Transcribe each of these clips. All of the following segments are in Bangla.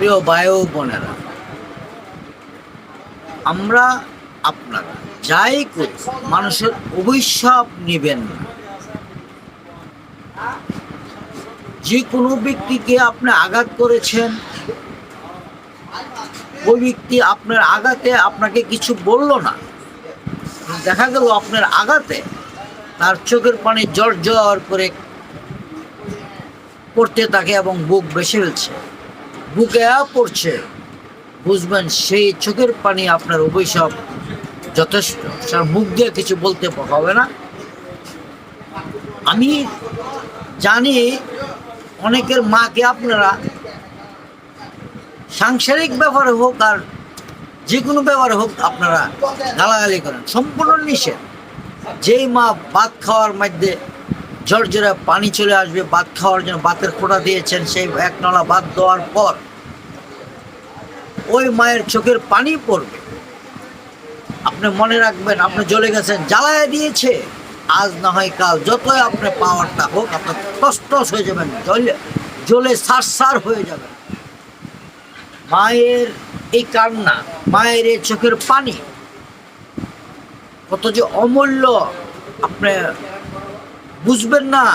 প্রিয় ভাই ও বোনেরা, আমরা আপনারা যাই করি মানুষের অভিশাপ নেবেন না। যে কোনো ব্যক্তিকে আপনি আঘাত করেছেন, ওই ব্যক্তি আপনার আঘাতে আপনাকে কিছু বলল না, দেখা গেল আপনার আঘাতে তার চোখের পানি জ্বর জ্বর করে পড়তে থাকে এবং বুক বেসে ফেলছে, বুকে পড়ছে, বুঝবেন সেই চোখের পানি আপনার অভিশাপ যথেষ্ট। তার মুখ দিয়ে কিছু বলতে হবে না। আমি জানি অনেকের মাকে আপনারা সাংসারিক ব্যাপারে হোক আর যে কোনো ব্যাপারে হোক আপনারা গালাগালি করেন, সম্পূর্ণ নিষেধ। যেই মা ভাত খাওয়ার মধ্যে ঝরঝরে পানি চলে আসবে, ভাত খাওয়ার জন্য ভাতের ফোঁটা দিয়েছেন, সেই এক নলা ভাত দেওয়ার পর ওই মায়ের চোখের পানি পড়বে। আপনি মনে রাখবেন, আপনি জ্বলে গেছেন, জ্বালায় দিয়েছে, আজ না হয় কাল যতই আপনার পাওয়ারটা হোক আপনার টস হয়ে যাবেন, জ্বলে সার হয়ে যাবেন। মায়ের এই কান্না, মায়ের এই চোখের পানি কত যে অমূল্য আপনি বুঝবেন না।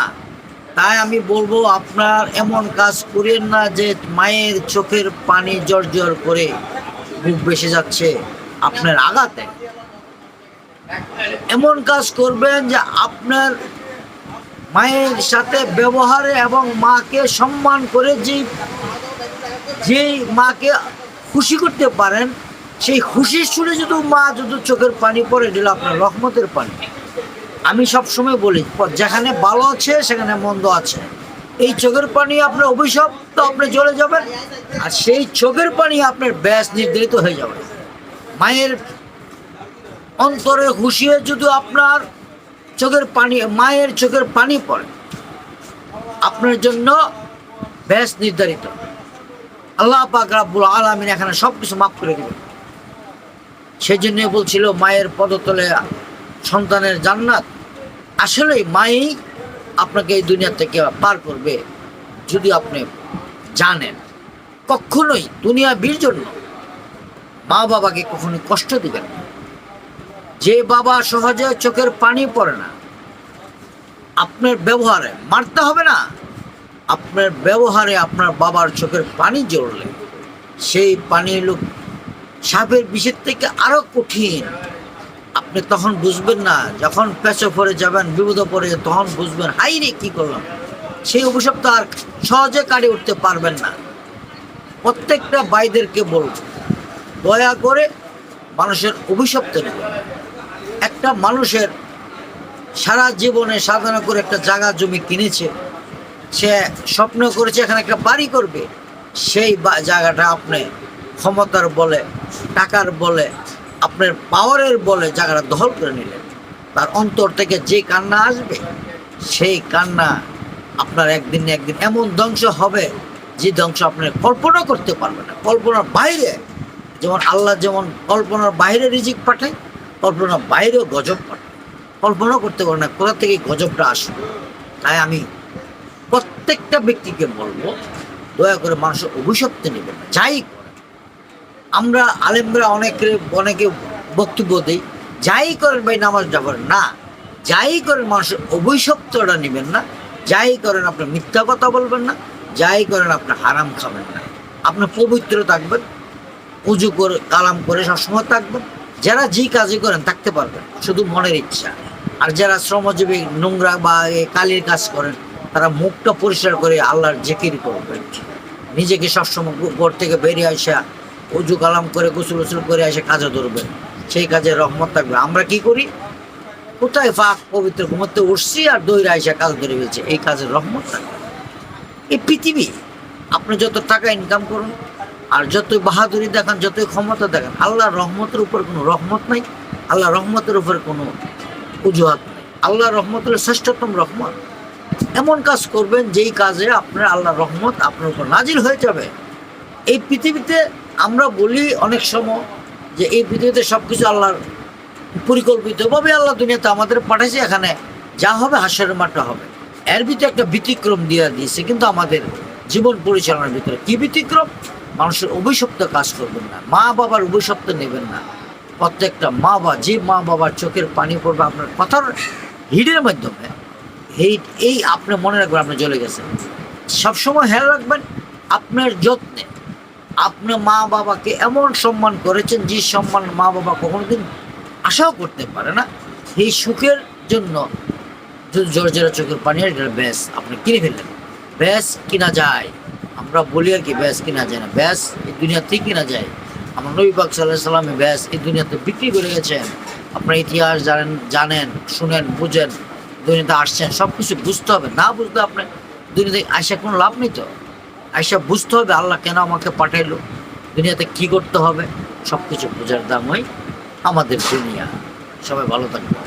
তাই আমি বলবো, আপনার এমন কাজ করেন না যে মায়ের চোখের পানি জর্জর করে বুক বেসে যাচ্ছে আপনার আঘাতে। এমন কাজ করবেন যে আপনার মায়ের সাথে ব্যবহারে এবং মাকে সম্মান করে যেই মাকে খুশি করতে পারেন, সেই খুশি শুনে যদি মা যদি চোখের পানি পড়ে দিল আপনার রহমতের পানি। আমি সবসময় বলি, যেখানে ভালো আছে সেখানে মন্দ আছে। এই চোখের পানি আপনার অভিশাপ, তো আপনি জ্বলে যাবেন, আর সেই চোখের পানি আপনার ব্যাস নির্ধারিত হয়ে যাবে। মায়ের অন্তরে খুশিয়ে যদি আপনার চোখের পানি, মায়ের চোখের পানি পড়ে, আপনার জন্য ব্যাস নির্ধারিত। আল্লাহ পাক রব্বুল আলামিন এখানে সব কিছু মাফ করে দেবেন। সেই জন্য বলছিল মায়ের পদতলে সন্তানের জান্নাত। আসলেই মাই আপনাকে এই দুনিয়া থেকে পার করবে যদি আপনি জানেন। কখনোই দুনিয়া বীর জন্য মা বাবাকে কখনোই কষ্ট দিবেন না। যে বাবা সহজে চোখের পানি পড়ে না, আপনার ব্যবহারে মারতে হবে না, আপনার ব্যবহারে আপনার বাবার চোখের পানি জ্বললে সেই পানি লোক সাপের বিষের থেকে আরো কঠিন। আপনি তখন বুঝবেন না, যখন পেঁচে পড়ে যাবেন, বিপদে পড়ে তখন বুঝবেন, হাই রে কি করলাম। সেই অভিশাপ তো আর সহজে কাটিয়ে উঠতে পারবেন না। প্রত্যেকটা ভাইদেরকে বলব, দয়া করে মানুষের অভিশপ্ত নেবেন। একটা মানুষের সারা জীবনে সাধনা করে একটা জায়গা জমি কিনেছে, সে স্বপ্ন করেছে এখানে একটা বাড়ি করবে, সেই জায়গাটা আপনি ক্ষমতার বলে, টাকার বলে, আপনার পাওয়ারের বলে জায়গাটা দখল করে নিলেন। তার অন্তর থেকে যে কান্না আসবে, সেই কান্না আপনার একদিন না একদিন এমন ধ্বংস হবে যে ধ্বংস আপনার কল্পনা করতে পারবেন না, কল্পনার বাইরে। যেমন আল্লাহ যেমন কল্পনার বাইরে রিজিক পাঠায়, কল্পনার বাইরেও গজব পাঠায়। কল্পনা করতে পারেন না কোথা থেকে গজবটা আসবে। তাই আমি প্রত্যেকটা ব্যক্তিকে বলবো, দয়া করে মানুষের অভিশপ্ত নেবেন না। যাই করেন, আমরা আলেমরা অনেকে বক্তব্য দিই, যাই করেন ভাই নামাজটা করেন না, যাই করেন মানুষের অভিশপ্তটা নেবেন না। যাই করেন আপনার মিথ্যা কথা বলবেন না, যাই করেন আপনার হারাম খাবেন না। আপনার পবিত্র থাকবেন, উজু করে কালাম করে সবসময় থাকবেন। যারা যে কাজই করেন থাকতে পারবেন, শুধু মনের ইচ্ছা। আর যারা শ্রমজীবী নোংরা বা কালির কাজ করেন, তারা মুখটা পরিষ্কার করে আল্লাহর জিকির করবেন। নিজেকে সবসময় ঘর থেকে বেরিয়ে আসা, উজু কালাম করে গোসল করে এসে কাজে ধরবেন, সেই কাজে রহমত থাকবে। আমরা কি করি, কোথায় পাক পবিত্র ঘুমোতে উঠছি আর দৈরা এসে কাজ ধরে ফেলছে, এই কাজের রহমত থাকবে। এই পৃথিবী, আপনি যত টাকা ইনকাম করুন আর যতই বাহাদুরি দেখান, যতই ক্ষমতা দেখান, আল্লাহর রহমতের উপর কোনো রহমত নাই, আল্লাহ রহমতের উপর কোনো অজুহাত নেই। আল্লাহ রহমতের শ্রেষ্ঠতম রহমত। এমন কাজ করবেন যেই কাজে আপনার আল্লাহর রহমত আপনার উপর নাজিল হয়ে যাবে। এই পৃথিবীতে আমরা বলি অনেক সময় যে এই পৃথিবীতে সব কিছু আল্লাহর পরিকল্পিতভাবে আল্লাহ দুনিয়াতে আমাদের পাঠাইছে, এখানে যা হবে হাস্যের মাঠটা হবে। এর ভিতরে একটা ব্যতিক্রম দিয়ে দিয়েছে কিন্তু আমাদের জীবন পরিচালনার ভিতরে। কি ব্যতিক্রম? মানুষের অভিশপ্ত কাজ করবেন না, মা বাবার অভিশপ্ত নেবেন না। প্রত্যেকটা মা বাবা, যে মা বাবার চোখের পানি পড়বে আপনার কথার হিডের মাধ্যমে, এই আপনি মনে রাখবেন আপনি চলে গেছেন। সবসময় খেয়াল রাখবেন আপনার যত্নে আপনি মা বাবাকে এমন সম্মান করেছেন যে সম্মান মা বাবা কখনোদিন আশাও করতে পারে না। এই সুখের জন্য যদি জর্জরা চোখের পানি আর এটা ব্যাস আপনি কিনে ফেললেন। ব্যাস কিনা যায়, আমরা বলি আর কি ব্যাস কিনা যায় না, ব্যাস এই দুনিয়াতেই কিনা যায়। আমার নবী পাক সাল্লাল্লাহু আলাইহি সাল্লাম ব্যাস এই দুনিয়াতে বিক্রি করে গেছেন। আপনার ইতিহাস জানেন শুনেন বুঝেন, দুনিয়াতে আসছেন, সব কিছু বুঝতে হবে। না বুঝলে আপনার দুনিয়াতে আসা কোনো লাভ নেই। তো আসা বুঝতে হবে আল্লাহ কেন আমাকে পাঠাইলো, দুনিয়াতে কি করতে হবে, সব কিছু বোঝার দামই আমাদের দুনিয়া। সবাই ভালো থাকবে।